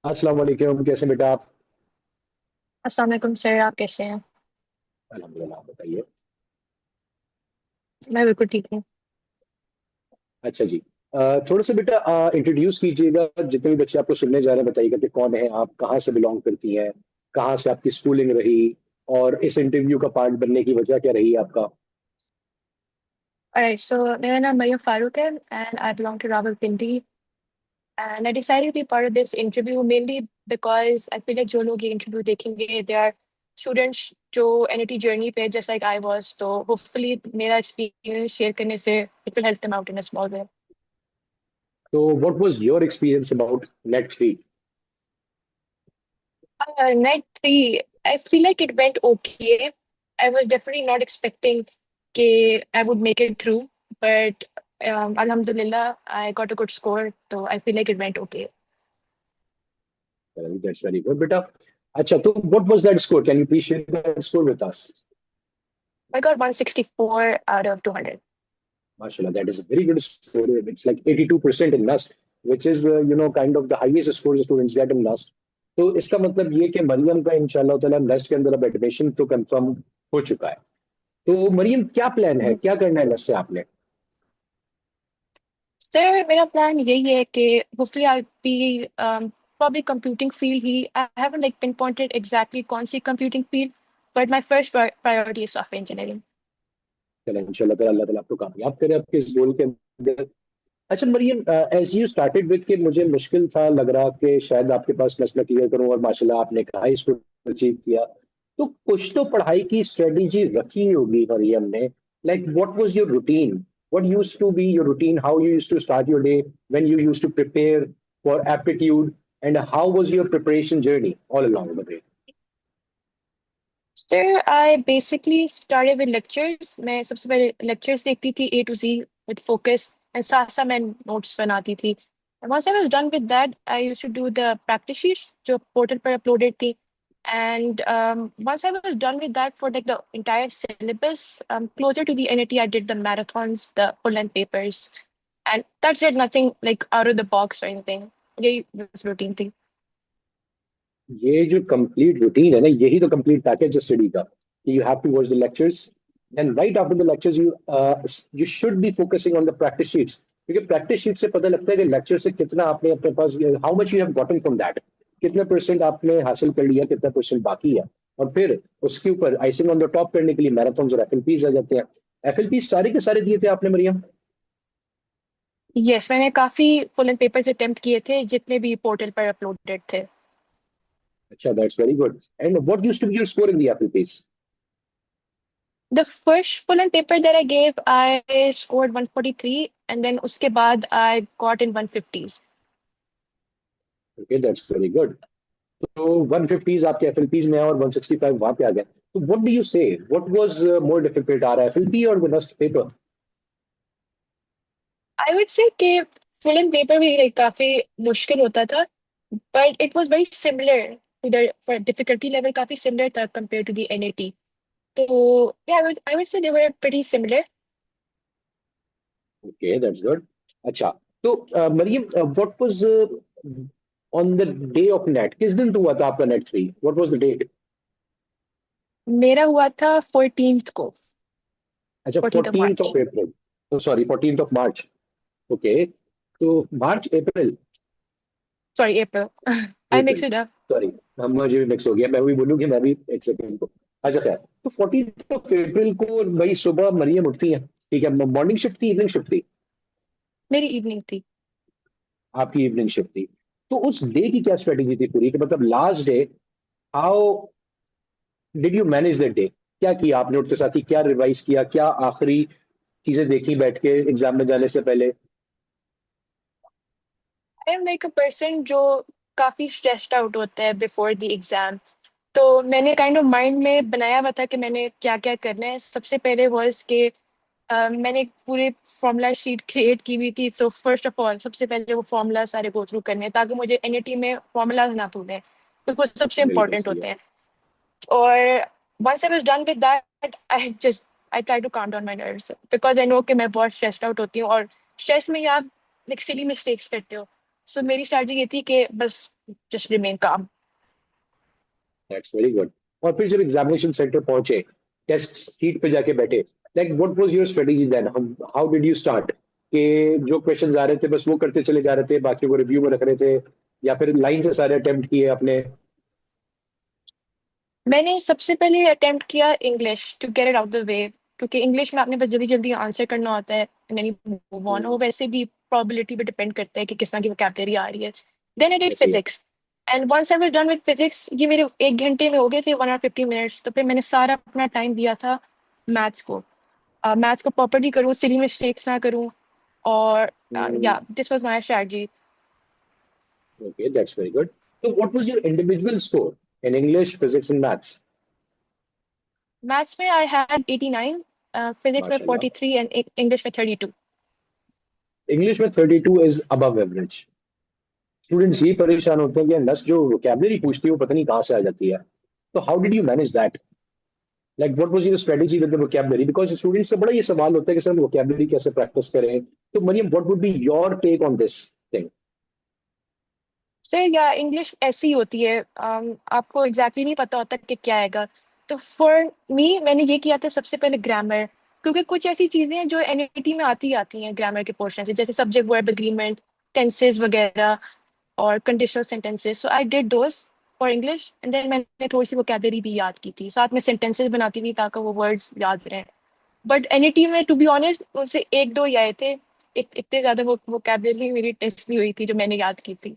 अस्सलाम वालेकुम, कैसे बेटा आप? अस्सलाम वालेकुम सर, आप कैसे हैं? अल्हम्दुलिल्लाह, आप बताइए। मैं बिल्कुल ठीक हूँ। अच्छा जी। थोड़ा सा बेटा इंट्रोड्यूस कीजिएगा, जितने भी बच्चे आपको सुनने जा रहे हैं बताइएगा कि कौन है आप, कहाँ से बिलोंग करती हैं, कहाँ से आपकी स्कूलिंग रही, और इस इंटरव्यू का पार्ट बनने की वजह क्या रही आपका? Alright, so मेरा नाम मरियम फारूक है and I belong to Rawalpindi and I decided to be part of this interview mainly because I feel like जो लोग ये interview देखेंगे they are students जो NET journey पे just like I was, तो hopefully मेरा experience share करने से it will help them out in a small way. तो what was your experience about net 3? Night three, I feel like it went okay. I was definitely not expecting I would make it through, but Alhamdulillah, I got a good score, so I feel like it went okay. That's very good बेटा। अच्छा, तो what was that score? Can you please share that score with us? I got 164 out of 200. Mashallah, that is a very good score. It's like 82% in NUST, which is, kind of the highest score the students get in NUST. तो इसका मतलब ये कि मरियम का इंशाल्लाह ताला NUST के अंदर अब एडमिशन तो कंफर्म हो चुका है। तो मरियम, क्या प्लान है, Mhm. क्या करना है NUST से आपने? Sir, मेरा plan यही है कि hopefully I'll be probably computing field he. I haven't like pinpointed exactly कौन सी computing field, but my first priority is software engineering. चलो इंशाल्लाह ताला अल्लाह ताला आपको कामयाब करे आपके इस गोल के अंदर। अच्छा Mariam, as you started with कि मुझे मुश्किल था, लग रहा कि शायद आपके पास मसला क्लियर करूं, और माशाल्लाह आपने कहा इसको अचीव किया। तो कुछ तो पढ़ाई की स्ट्रेटेजी रखी होगी मरियम ने। Like what was your routine? What used to be your routine? How you used to start your day when you used to prepare for aptitude, and how was your preparation journey all along the way? Sir, I basically started with lectures. मैं सबसे पहले lectures देखती थी A to Z with focus and साथ साथ मैं notes बनाती थी. And once I was done with that, I used to do the practice sheets जो portal पर uploaded थी. And once I was done with that for like the entire syllabus, closer to the NET, I did the marathons, the full length papers. And that's it, nothing like out of the box or anything. यही बस routine थी. ये जो complete routine है ना, यही तो complete package है स्टडी का, कि you have to watch the lectures, and right after the lectures you you should be focusing on the practice sheets, क्योंकि प्रैक्टिस शीट से पता लगता है कि लेक्चर से कितना आपने अपने पास, how much you have gotten from that, कितना परसेंट आपने हासिल कर लिया, कितना परसेंट बाकी है। और फिर उसके ऊपर आइसिंग ऑन द टॉप करने के लिए मैराथन और एफएलपीज आ जाते हैं। एफएलपी सारे के सारे दिए थे आपने मरियम? यस, मैंने काफी फुल एंड पेपर्स अटेम्प्ट किए थे जितने भी पोर्टल पर अपलोडेड थे. अच्छा, that's very good. And what used to be your score in the FLPs? The first full and paper that I gave, I scored 143, and then उसके बाद I got in 150s. Okay, that's very good. तो 150s आपके एफएलपीज में है और 165 वहां पे आ गया। तो what do you say, what was more difficult, are FLP और विनस्ट पेपर? I would say कि full and paper भी like काफी मुश्किल होता था, but it was very similar to the for difficulty level काफी similar था compared to the NAT. तो yeah, I would say they were pretty similar. Okay, that's good. अच्छा, तो Mariam, what was on the day of NET, किस दिन तो हुआ था आपका NET 3? What was the date? मेरा हुआ था 14th को, अच्छा, 14th of 14th of March. अप्रैल। तो sorry, 14th of March. Okay, तो मार्च अप्रैल, Sorry, April. I April, mixed it up. Sorry, हम मुझे भी मिक्स हो गया, मैं भी बोलूँ कि मैं भी एक सेकंड को। अच्छा खैर, तो 14th ऑफ अप्रैल को भाई सुबह मरियम उठती है, ठीक है, मॉर्निंग शिफ्ट थी, इवनिंग शिफ्ट थी? मेरी इवनिंग थी. आपकी इवनिंग शिफ्ट थी। तो उस डे की क्या स्ट्रेटेजी थी पूरी, कि मतलब last day, how did you manage that day? क्या किया आपने उठते साथ ही, क्या रिवाइज किया, क्या आखिरी चीजें देखी बैठ के एग्जाम में जाने से पहले? I am like a person जो काफी स्ट्रेस्ड आउट होता है बिफोर द एग्जाम. तो मैंने काइंड ऑफ माइंड में बनाया हुआ था कि मैंने क्या क्या करना है. सबसे पहले वॉज कि मैंने एक पूरे फॉर्मूला शीट क्रिएट की हुई थी. सो फर्स्ट ऑफ ऑल सबसे पहले वो फॉर्मूला सारे गो थ्रू करने हैं ताकि मुझे एनईटी में फॉर्मूलाज ना भूलें क्योंकि वो सबसे बिल्कुल इंपॉर्टेंट सही होते है। हैं. और once I was done with that, I try to calm down my nerves because I know कि मैं बहुत stressed out होती हूँ और stress में ही आप like silly mistakes करते हो. So मेरी strategy ये थी कि बस just remain calm. That's very good. और फिर जब एग्जामिनेशन सेंटर पहुंचे, टेस्ट सीट पे जाके बैठे, like what was your strategy then? How did you start? कि जो क्वेश्चंस आ रहे थे बस वो करते चले जा रहे थे, बाकियों को रिव्यू में रख रहे थे, या फिर लाइन से सारे अटेम्प्ट किए अपने? मैंने सबसे पहले अटेम्प्ट किया English to get it out the way, क्योंकि इंग्लिश में आपने बस जल्दी जल्दी आंसर करना होता है and then you move on. वो वैसे भी प्रोबेबिलिटी पे डिपेंड करता है कि किस तरह की वोकैबुलरी आ रही है। देन आई डिड जैसे physics, and once I was done with physics, ये मेरे 1 घंटे में हो गए थे, 1 और 50 मिनट्स। तो फिर मैंने सारा अपना टाइम दिया था मैथ्स को। मैथ्स को प्रॉपर्ली करूँ, सिली मिस्टेक्स ना करूँ, और yeah this was my strategy. Okay, that's very good. तो what was your individual score in English, physics and maths? Maths में आई हैड 89, फिजिक्स में माशाल्लाह। 43 एंड इंग्लिश में 32। इंग्लिश में 32 इज अबव एवरेज। स्टूडेंट्स ये परेशान होते हैं कि नस जो वोकैबुलरी पूछती है वो पता नहीं कहाँ से आ जाती है। तो how did you manage that? Like what was your strategy with the vocabulary? Because students का बड़ा ये सवाल होता है कि सर वोकैबुलरी कैसे प्रैक्टिस करें। तो Mariam, what would be your take on this thing? Sir या इंग्लिश ऐसी होती है, आपको एग्जैक्टली exactly नहीं पता होता कि क्या आएगा। तो फॉर मी मैंने ये किया था सबसे पहले ग्रामर, क्योंकि कुछ ऐसी चीज़ें हैं जो एनईटी में आती हैं ग्रामर के पोर्शन से, जैसे सब्जेक्ट वर्ब एग्रीमेंट, टेंसेस वगैरह, और conditional sentences. So I did those for English, and then मैंने थोड़ी सी वोकैबुलरी भी याद की थी, साथ में सेंटेंसेस बनाती थी ताकि वो वर्ड्स याद रहें। बट एनईटी में टू बी ऑनेस्ट उनसे एक दो ही आए थे। इतने ज़्यादा वो वोकैबुलरी मेरी टेस्ट नहीं हुई थी जो मैंने याद की थी।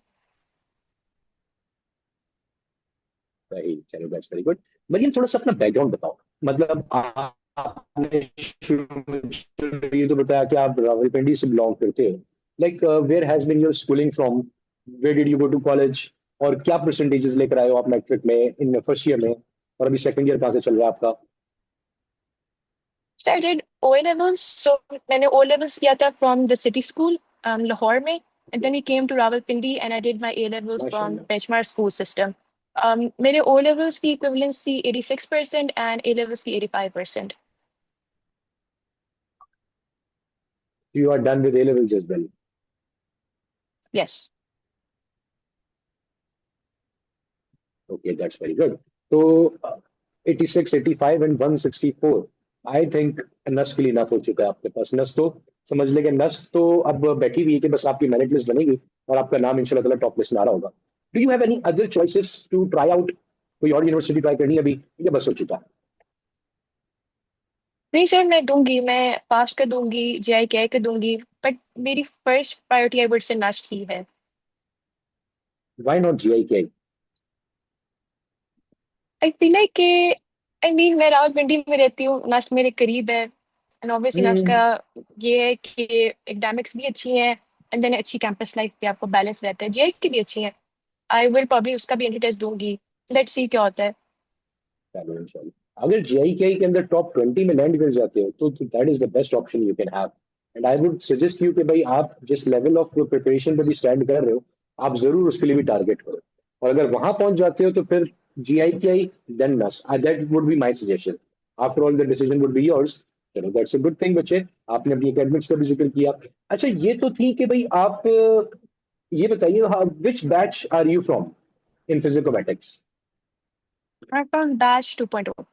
सही, चलो दैट्स वेरी गुड। मरियम, थोड़ा सा अपना बैकग्राउंड बताओ। मतलब आपने शुरू शुरू ये तो बताया कि आप रावलपिंडी से बिलोंग करते हो। Like where has been your schooling from? Where did you go to college? और क्या परसेंटेजेस लेकर आए हो आप मैट्रिक में, इन फर्स्ट ईयर में? और अभी सेकंड ईयर कहाँ से चल रहा है आपका? So I did O levels. So मैंने O levels किया था from the city school, Lahore में, and then we came to Rawalpindi and I did my A levels from माशाल्लाह। Benchmark school system. मेरे O levels की equivalence थी 86% and A levels की 85%. You are done with A levels as well? Yes. Okay, that's very good. So 86, 85 and 164, I think नस के लिए enough हो चुका है आपके पास। नस तो समझ लेंगे, नस तो अब बैठी हुई है कि बस आपकी मेरिट लिस्ट बनेगी और आपका नाम इंशाल्लाह ताला टॉप लिस्ट में आ रहा होगा। Do you have any other choices to try out? कोई और यूनिवर्सिटी ट्राई करनी है अभी, या बस हो चुका? नहीं सर, मैं दूंगी, मैं पास कर दूंगी, जेआई के आई कर दूंगी, बट मेरी first priority I would say नस्ट ही है। व्हाई नॉट जीआई के? आई फील लाइक कि, आई मीन मैं रावलपिंडी में रहती हूँ, नस्ट मेरे करीब है, एंड ऑब्वियसली नस्ट का ये है कि एकेडमिक्स भी अच्छी हैं, एंड देन अच्छी कैंपस लाइफ भी आपको बैलेंस रहता है, जेआई की भी अच्छी है। आई विल प्रॉब्ली उसका भी एंट्री टेस्ट दूंगी, लेट्स सी क्या होता है। चलो इंशाल्लाह, अगर जेईई के अंदर टॉप 20 में लैंड कर जाते हो तो that is the best option you can have. And I would suggest you कि भाई आप जिस लेवल ऑफ प्रिपरेशन पे भी स्टैंड कर रहे हो, आप जरूर उसके लिए भी टारगेट करो। और अगर वहां पहुंच जाते हो तो फिर जीआईकेआई, देन नस, that would be my suggestion. After all the decision would be yours. चलो दैट्स अ गुड थिंग बच्चे, आपने अपनी एकेडमिक्स का भी जिक्र किया। अच्छा, ये तो थी कि भाई आप ये बताइए, which batch are you from in Physicomatics? I from batch 2.0।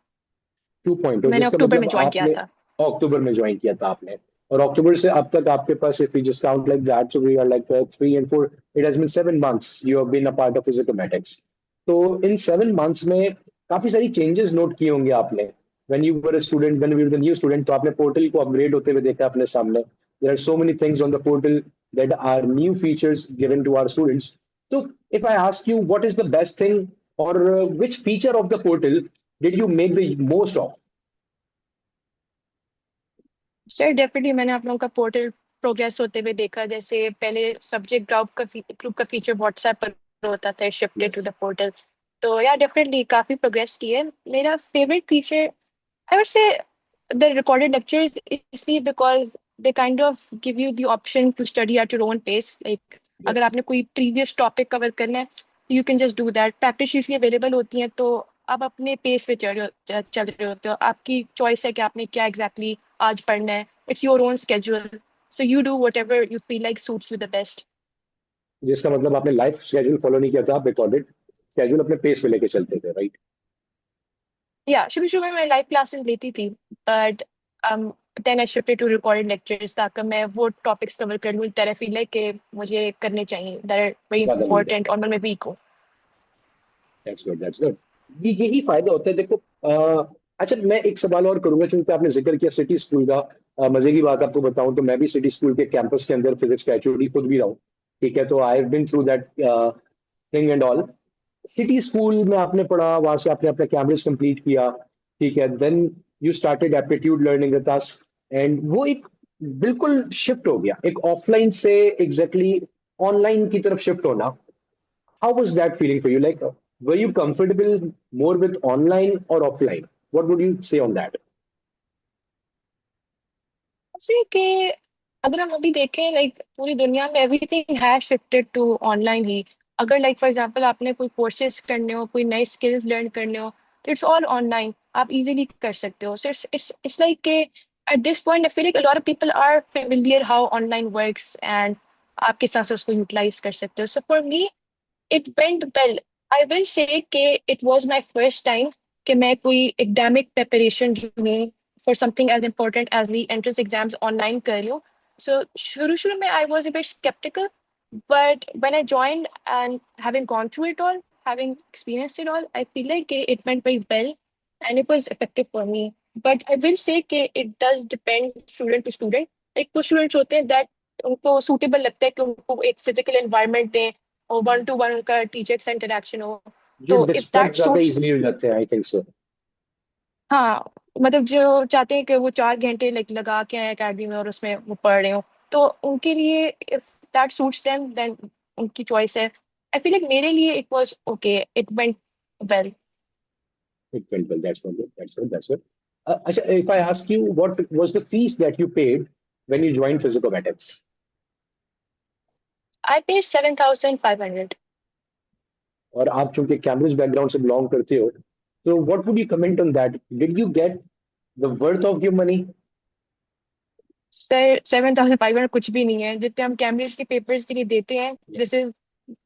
2.0, मैंने जिसका अक्टूबर में मतलब ज्वाइन किया आपने था। अक्टूबर में ज्वाइन किया था आपने, और अक्टूबर से अब तक आपके पास, if you just count like that, so we are like 3 and 4, it has been 7 months you have been a part of Physicomatics. तो इन 7 months में काफी सारी चेंजेस नोट किए होंगे आपने। When you were a student, when you were the new student, तो आपने portal को अपग्रेड होते हुए देखा अपने सामने। There are so many things on the portal that are new features given to our students. So if I ask you what is the best thing, or which feature of the portal did you make the most of? Sir definitely मैंने आप लोगों का portal progress होते हुए देखा, जैसे पहले subject group का फीचर व्हाट्सएप पर होता था, shifted to Yes. The portal. तो या डेफिनेटली काफी प्रोग्रेस की है। मेरा favourite feature I would say the recorded lectures, इसलिए because they kind of give you the option to study at your own pace. Like अगर Yes. आपने कोई previous topic cover करना है, you can just do that. Practice sheets भी available होती हैं, तो आप अपने पेस पे चल रहे होते हो, आपकी चॉइस है कि आपने क्या एग्जैक्टली आज पढ़ना है। It's your own schedule, so you do what ever you feel like suits you the best. जिसका मतलब आपने लाइफ शेड्यूल फॉलो नहीं किया था, आप रिकॉर्डेड शेड्यूल अपने पेस पे लेके चलते थे, राइट? या शुरू शुरू में मैं लाइव क्लासेस लेती थी, but then I shifted to recorded lectures ताकि मैं वो टॉपिक्स कवर कर लूँ दैट आई फील लाइक कि मुझे करने चाहिए, दैट आर वेरी ज्यादा नीड है। इंपॉर्टेंट और मैं वीक हूँ। That's good, that's good. यही फायदा होता है, देखो। अच्छा, मैं एक सवाल और करूंगा, चूंकि आपने जिक्र किया सिटी स्कूल का। मजे की बात आपको बताऊं तो मैं भी सिटी स्कूल के कैंपस के अंदर फिजिक्स का एचओडी खुद भी रहा हूँ। ठीक है, तो I have been through that thing and all. City school में आपने पढ़ा, वहां से आपने अपना कैम्ब्रिज कंप्लीट किया। ठीक है, then you started aptitude learning with us. And वो एक बिल्कुल शिफ्ट हो गया, एक ऑफलाइन से एग्जैक्टली ऑनलाइन की तरफ शिफ्ट होना। How was that feeling for you? Like, were you comfortable more with online or offline? What would you say on that? जैसे कि अगर हम अभी देखें लाइक पूरी दुनिया में everything has shifted to online ही। अगर लाइक फॉर एग्जांपल आपने कोई कोर्सेज करने हो, कोई नए स्किल्स लर्न करने हो, तो इट्स ऑल ऑनलाइन, आप इजीली कर सकते हो। सो इट्स लाइक के at this point I feel like a lot of people are familiar how online works and आपके साथ से उसको यूटिलाइज कर सकते हो। So for me it went well. I will say कि it was my first time कि मैं कोई एकेडमिक प्रिपरेशन में for something as important as the entrance exams online कर रही हूँ। सो शुरू शुरू में I was a bit skeptical, but when I joined and having gone through it all, having experienced it all, I feel like it went very well and it was effective for me. But I will say that it does depend student to student. Like कुछ students होते हैं that उनको suitable लगता है कि उनको एक physical environment दें और one to one उनका टीचर से इंटरेक्शन हो। जो तो इफ दैट डिस्ट्रैक्ट ज्यादा सूट्स, इजीली हो जाते हैं, आई थिंक सो। हाँ, मतलब जो चाहते हैं कि वो 4 घंटे लाइक लगा के आए अकेडमी में और उसमें वो पढ़ रहे हो, तो उनके लिए if that suits them then उनकी चॉइस है। आई फील लाइक मेरे लिए it was okay, it went well. It went well, that's good, that's good, that's good. अच्छा, if I ask you what was the fees that you paid when you joined Physicomatics? I pay 7,500। और आप चूंकि Cambridge background से belong करते हो, तो what would you comment on that? Did you get the worth of your money? Sir 7,500 कुछ भी नहीं है जितने हम कैम्ब्रिज के पेपर्स के लिए देते हैं। दिस इज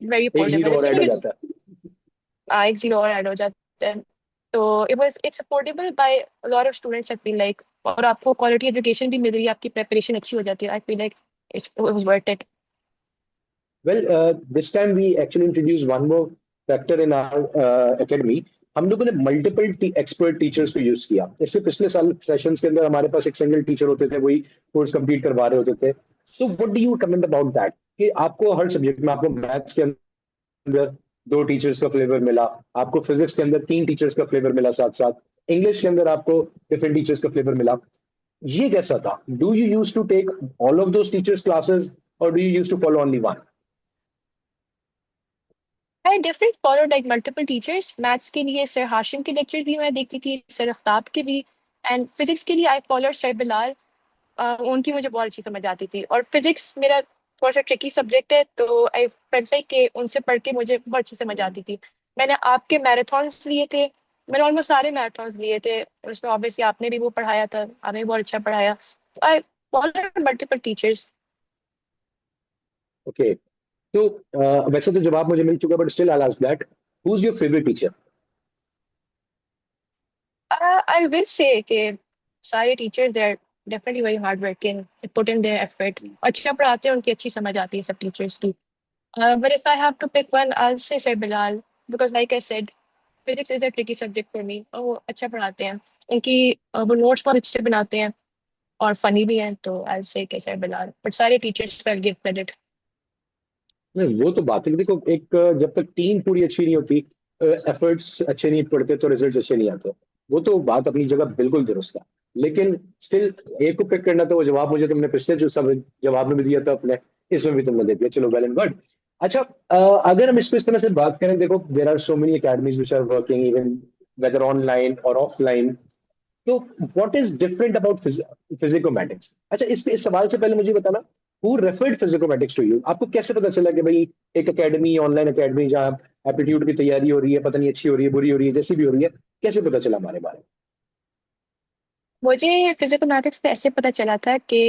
वेरी एक अफोर्डेबल। जीरो आई और फील ऐड हो लाइक इट्स जाता है। एक जीरो और ऐड हो जाता है। तो it's affordable by a lot of students I feel like, और आपको क्वालिटी एजुकेशन भी मिल रही है, आपकी प्रिपरेशन अच्छी हो जाती है। I feel like it was worth it. Well, this time we actually introduced one more factor in our academy. हम लोगों ने मल्टीपल एक्सपर्ट टीचर्स को यूज किया। इससे पिछले साल सेशंस के अंदर हमारे पास एक सिंगल टीचर होते थे, वही कोर्स कंप्लीट करवा रहे होते थे। So what do you comment about that कि आपको हर सब्जेक्ट में, आपको मैथ्स के अंदर दो टीचर्स का फ्लेवर मिला, आपको फिजिक्स के अंदर तीन टीचर्स का फ्लेवर मिला, साथ साथ इंग्लिश के अंदर आपको डिफरेंट टीचर्स का फ्लेवर मिला। ये कैसा था? Do you use to take all of those teachers classes और do you use to follow only one? I different follow like multiple teachers. Maths के लिए सर हाशिम के लेक्चर भी मैं देखती थी, सर आफ्ताब के भी। एंड फिजिक्स के लिए आई फॉलो सर बिलाल। उनकी मुझे बहुत अच्छी समझ आती थी। और फिजिक्स मेरा थोड़ा सा ट्रिकी सब्जेक्ट है, तो आई फेल्ट लाइक कि उनसे पढ़ के मुझे बहुत अच्छी समझ आती थी। मैंने आपके मैराथन्स लिए थे, मैंने ऑलमोस्ट सारे मैराथन्स लिए थे, उसमें ऑब्वियसली आपने भी वो पढ़ाया था, आपने भी बहुत अच्छा पढ़ाया। I follow multiple teachers. Okay, तो वैसे तो जवाब मुझे मिल चुका, but still I ask that, who is your favourite teacher? I will say कि सारे teachers they are definitely very hard working, they put in their effort, अच्छा पढ़ाते हैं, उनकी अच्छी समझ आती है सब टीचर्स की। But if I have to pick one, I'll say Sir Bilal because, like I said, physics is a tricky subject for me. और वो अच्छा पढ़ाते हैं, उनकी वो नोट्स बहुत अच्छे बनाते हैं और फनी भी हैं, तो I'll say कि Sir Bilal. But सारे टीचर्स को I'll give credit. नहीं, वो तो बात है कि देखो, एक जब तक टीम पूरी अच्छी नहीं होती, एफर्ट्स अच्छे नहीं पड़ते, तो रिजल्ट्स अच्छे नहीं आते। वो तो बात अपनी जगह बिल्कुल दुरुस्त है। लेकिन स्टिल एक को पिक करना, तो वो जवाब मुझे तुमने पिछले जो सब जवाब में भी दिया था अपने, इसमें भी तुमने दे दिया। चलो, वेल एंड गुड। अच्छा, अगर हम इसको इस तरह से बात करें, देखो, there are so many academies which are working even whether online और ऑफलाइन। तो what is different about Physicomatics? अच्छा, इस सवाल से पहले मुझे बताना, who referred Physicomatics to you? आपको कैसे पता चला कि भाई एक एकेडमी, ऑनलाइन एकेडमी जहाँ एप्टीट्यूड की तैयारी हो रही है, पता नहीं अच्छी हो रही है, बुरी हो रही है, जैसी भी हो रही है, कैसे पता चला हमारे बारे मुझे फिजिकल मैथ्स से ऐसे पता चला था कि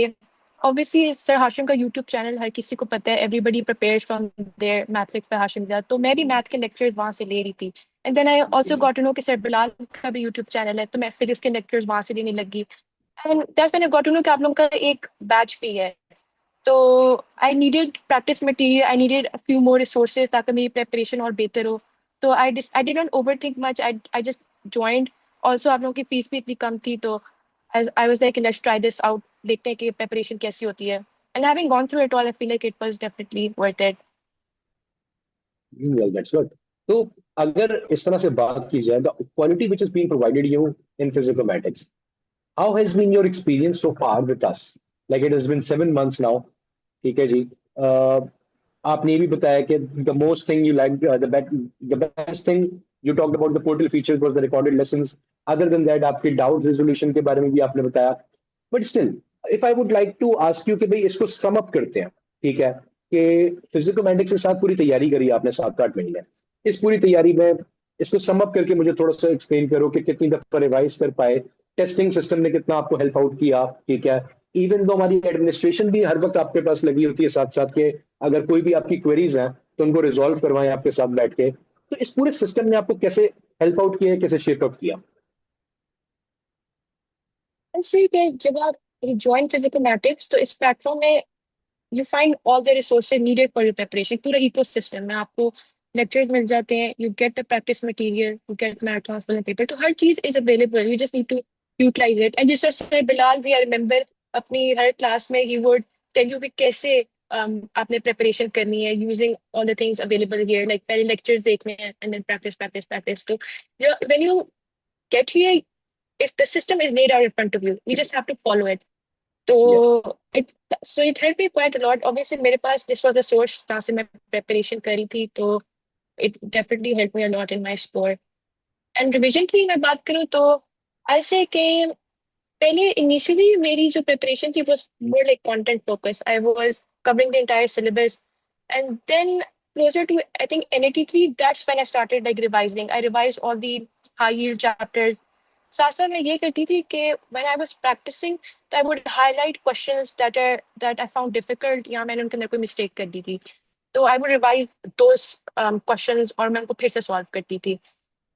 ऑब्वियसली सर हाशिम का यूट्यूब चैनल हर किसी को पता है, everybody prepares from their mathematics पे हाशिम ज़ाद, तो मैं भी मैथ के लेक्चर्स वहाँ से ले रही थी। And then I also got to know कि सर बिलाल का भी यूट्यूब चैनल है, तो मैं फिजिक्स के लेक्चर्स वहाँ से लेने लगी। And that's when I got to know कि आप लोगों का एक बैच भी है। तो I needed practice material, I needed a few more resources ताकि मेरी प्रिपरेशन और बेहतर हो। तो I did not overthink much, I just joined. Also आप लोगों की फीस भी इतनी कम थी, तो I was like let's try this out, देखते हैं कि प्रिपरेशन कैसी होती है। And having gone through it all, I feel like it was definitely worth it. Well that's good. तो अगर इस तरह से बात की जाए, the quality which is being provided you in Physicomatics, how has been your experience so far with us? Like it has been 7 months now. ठीक है जी। uh, आपने ये भी बताया कि the most thing you liked, the best thing you talked about the portal features was the recorded lessons. Other than that, आपके doubt resolution के बारे में भी आपने बताया। But still, if I would like to ask you कि भाई इसको sum up करते हैं, ठीक है, कि फिजिकोमेटिक्स के साथ पूरी तैयारी करी आपने 7 8 महीने, इस पूरी तैयारी में इसको सम अप करके मुझे थोड़ा सा एक्सप्लेन करो कि कितनी दफा रिवाइज कर पाए, टेस्टिंग सिस्टम ने कितना आपको हेल्प आउट किया, ठीक है। इवन दो हमारी एडमिनिस्ट्रेशन भी हर वक्त आपके पास लगी होती है साथ साथ के, अगर कोई भी आपकी क्वेरीज हैं तो उनको रिजॉल्व करवाएं आपके साथ बैठ के, तो इस पूरे सिस्टम ने आपको कैसे हेल्प आउट किया, कैसे शेप अप किया? ऐसे कि जब आप ज्वाइन फिजिकल मैथमेटिक्स, तो इस प्लेटफॉर्म में you find all the resources needed for your preparation. पूरा इकोसिस्टम में आपको लेक्चर्स मिल जाते हैं, you get the practice material, you get marathon full paper, तो हर चीज is available, you just need to utilise it. And जैसे सर बिलाल भी, आई रिमेंबर अपनी हर क्लास में ही वुड टेल यू कि कैसे आपने प्रिपरेशन करनी है using all the things available here, like पहले लेक्चर्स देखने हैं and then practice practice practice. तो when you get here, if the system is laid out in front of you, you just have to follow it. तो yes. it so it helped me quite a lot. Obviously मेरे पास this was the source जहाँ से मैं preparation करी थी, तो it definitely helped me a lot in my score. And revision की मैं बात करूँ तो I say कि पहले initially मेरी जो preparation थी was more like content focus. I was covering the entire syllabus, and then closer to I think NAT3, that's when I started like revising. I revised all the high yield chapters. साथ साथ मैं ये करती थी कि when I was practicing, तो I would highlight questions that I found difficult या मैंने उनके अंदर कोई mistake कर दी थी, तो I would revise those questions और मैं उनको फिर से solve करती थी.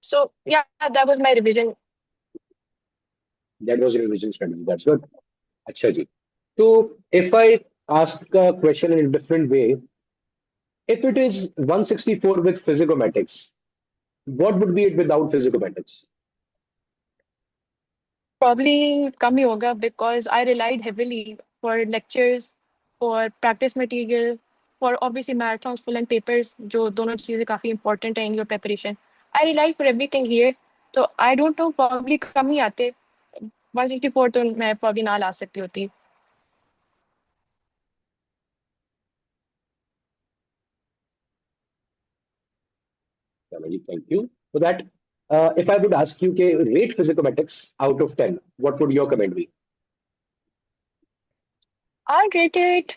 So yeah, that was my revision. That was revision study, that's good. अच्छा जी। तो if I ask a question in different way, if it is 164 with physicometrics, what would be it without physicometrics? Probably कम ही होगा because I relied heavily for lectures, for practice material, for obviously marathons, full and papers, जो दोनों चीजें काफी important है in your preparation. I relied for everything here. तो I don't know, probably कम ही आते। 164 तो मैं probably ना ला सकती होती। चलो जी, thank you for that. if I would ask you, okay, rate physicometrics out of 10, what would your comment be? I'll rate it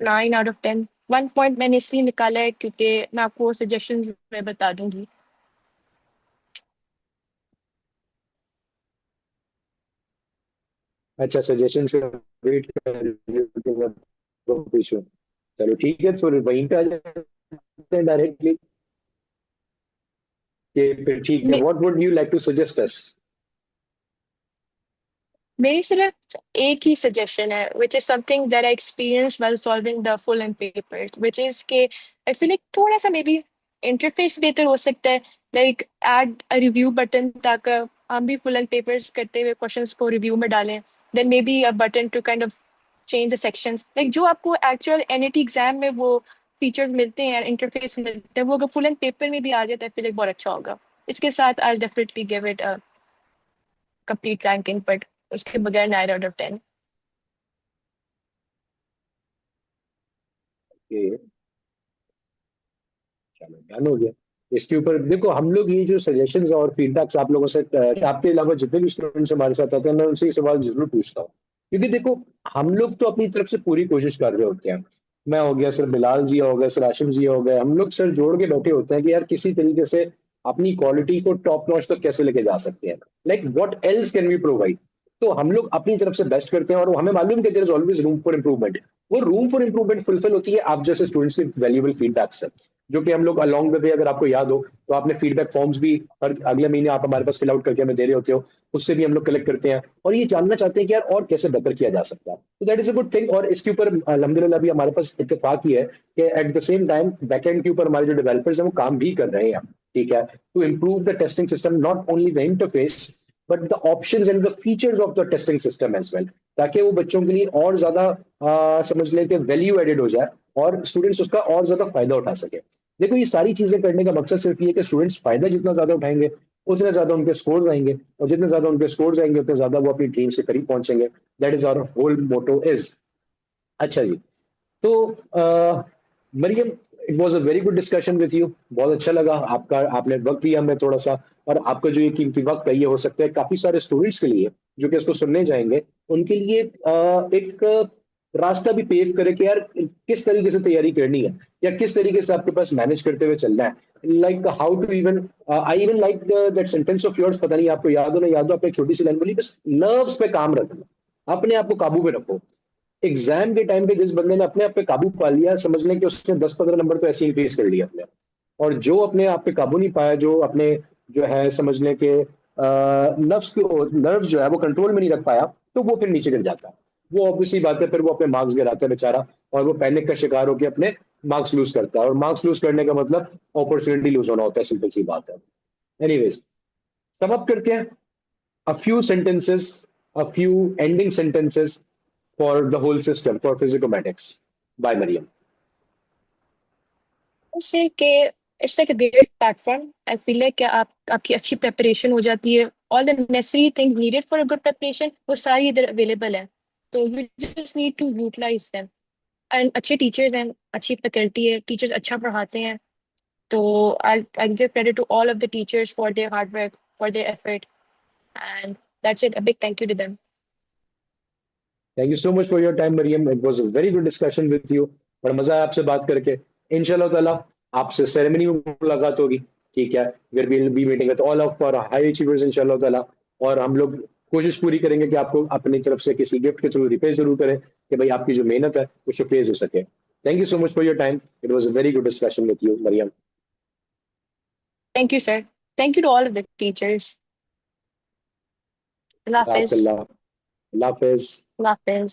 9 out of 10. 1 point मैंने इसलिए निकाला है क्योंकि मैं आपको suggestions में बता दूंगी। अच्छा, सजेशन से वेट कर रही हो तो पूछो। चलो ठीक है, तो वहीं पे आ जाते हैं डायरेक्टली कि फिर ठीक है, what would you like to suggest us? मेरी सिर्फ एक ही सजेशन है, which is something that I experienced while solving the full and papers, which is कि I feel like थोड़ा सा maybe इंटरफेस बेहतर हो सकता है, like add a review button ताकि हम भी full and papers करते हुए questions को review में डालें, then maybe a button to kind of change the sections, like जो आपको actual NAT एग्जाम में वो फीचर्स मिलते हैं, इंटरफेस मिलते हैं, वो अगर फुल एंड पेपर में भी आ जाए तो I feel like बहुत अच्छा होगा। इसके साथ I'll definitely give it a complete ranking, but उसके बगैर 9 out of 10। ये चलो डन हो गया। इसके ऊपर देखो, हम लोग ये जो सजेशंस और फीडबैक्स आप लोगों से, आपके अलावा जितने भी स्टूडेंट्स हमारे साथ आते हैं, मैं उनसे ये सवाल जरूर पूछता हूँ, क्योंकि देखो हम लोग तो अपनी तरफ से पूरी कोशिश कर रहे होते हैं। मैं हो गया, सर बिलाल जी हो गए, सर आशिम जी हो गए, हम लोग सर जोड़ के बैठे होते हैं कि यार किसी तरीके से अपनी क्वालिटी को टॉप नॉच तक कैसे लेके जा सकते हैं, like what else can we provide. तो हम लोग अपनी तरफ से बेस्ट करते हैं और हमें मालूम है there is always room for improvement. वो रूम फॉर इंप्रूवमेंट फुलफिल होती है आप जैसे स्टूडेंट्स के वैल्यूएबल फीडबैक से, जो कि हम लोग अलोंग द वे, अगर आपको याद हो तो आपने फीडबैक फॉर्म्स भी हर अगले महीने आप हमारे पास फिल आउट करके हमें दे रहे होते हो, उससे भी हम लोग कलेक्ट करते हैं और ये जानना चाहते हैं कि यार और कैसे बेहतर किया जा सकता है। तो that is a good thing. और इसके ऊपर अल्हम्दुलिल्लाह भी हमारे पास इत्तेफाक ही है कि at the same time backend के ऊपर हमारे जो डेवलपर्स हैं वो काम भी कर रहे हैं, ठीक है, to improve the testing system, not only the interface but the options and the features of the testing system as well, ताकि वो बच्चों के लिए और ज्यादा समझ लें कि वैल्यू एडेड हो जाए और स्टूडेंट्स उसका और ज्यादा फायदा उठा सके। देखो ये सारी चीजें करने का मकसद सिर्फ ये है कि स्टूडेंट्स फायदा जितना ज्यादा उठाएंगे उतने ज्यादा उनके स्कोर्स आएंगे, और जितने ज्यादा उनके स्कोर्स आएंगे उतने ज्यादा वो अपनी ड्रीम से करीब पहुंचेंगे। That is our whole motto is. अच्छा जी। तो Mariam, it was a very good discussion with you, बहुत अच्छा लगा आपका, आपने वक्त दिया हमें थोड़ा सा, और आपका जो ये कीमती वक्त है ये हो सकता है काफी सारे स्टूडेंट्स के लिए जो कि इसको सुनने जाएंगे उनके लिए एक रास्ता भी पेव करे कि यार किस तरीके से तैयारी करनी है या किस तरीके से आपके पास मैनेज करते हुए चलना है, like how to even, I even like that sentence of yours, पता नहीं आपको याद हो ना याद हो, आपने एक छोटी सी लाइन बोली, बस नर्व्स पे काम रखना, अपने आप को काबू में रखो। एग्जाम के टाइम पे जिस बंदे ने अपने आप पे काबू पा लिया, समझ लें कि उसने 10-15 नंबर तो ऐसे ही फेस कर लिया अपने। और जो अपने आप पे काबू नहीं पाया, जो अपने जो है समझ लें कि नफ्स को नर्व जो है वो कंट्रोल में नहीं रख पाया, तो वो फिर नीचे गिर जाता है। वो ऑब्वियसली बात है, फिर वो अपने मार्क्स गिराता है बेचारा, और वो पैनिक का शिकार होकर अपने मार्क्स लूज करता है, और मार्क्स लूज करने का मतलब अपॉर्चुनिटी लूज होना होता है, सिंपल सी बात है। एनीवेज, सम अप करके a few sentences, a few ending sentences for the whole system for physicomatics by Mariam. Say कि it's like a great platform. I feel like कि आप आपकी अच्छी प्रिपरेशन हो जाती है, all the necessary things needed for a good preparation वो सारी इधर अवेलेबल है, तो you just need to utilise them. And अच्छे टीचर्स हैं, अच्छी फैकल्टी है, टीचर्स अच्छा पढ़ाते हैं, तो I give credit to all of the teachers for their hard work, for their effort, and that's it, a big thank you to them. Thank you so much for your time, Mariam. It was a very good discussion with you. बड़ा मजा आया आपसे बात करके। इंशाल्लाह ताला आपसे ceremony में मुलाकात होगी, ठीक है, where we will be meeting with all of our high achievers इंशाल्लाह ताला। और हम लोग कोशिश पूरी करेंगे कि आपको अपनी तरफ से किसी गिफ्ट के थ्रू रिपे जरूर करें कि भाई आपकी जो मेहनत है वो शोकेस हो सके। Thank you so much for your time, it was a very good discussion with you Mariam. Thank you sir, thank you to all of the teachers. अल्लाह हाफिज। अल्लाह हाफिज। अल्लाह हाफिज।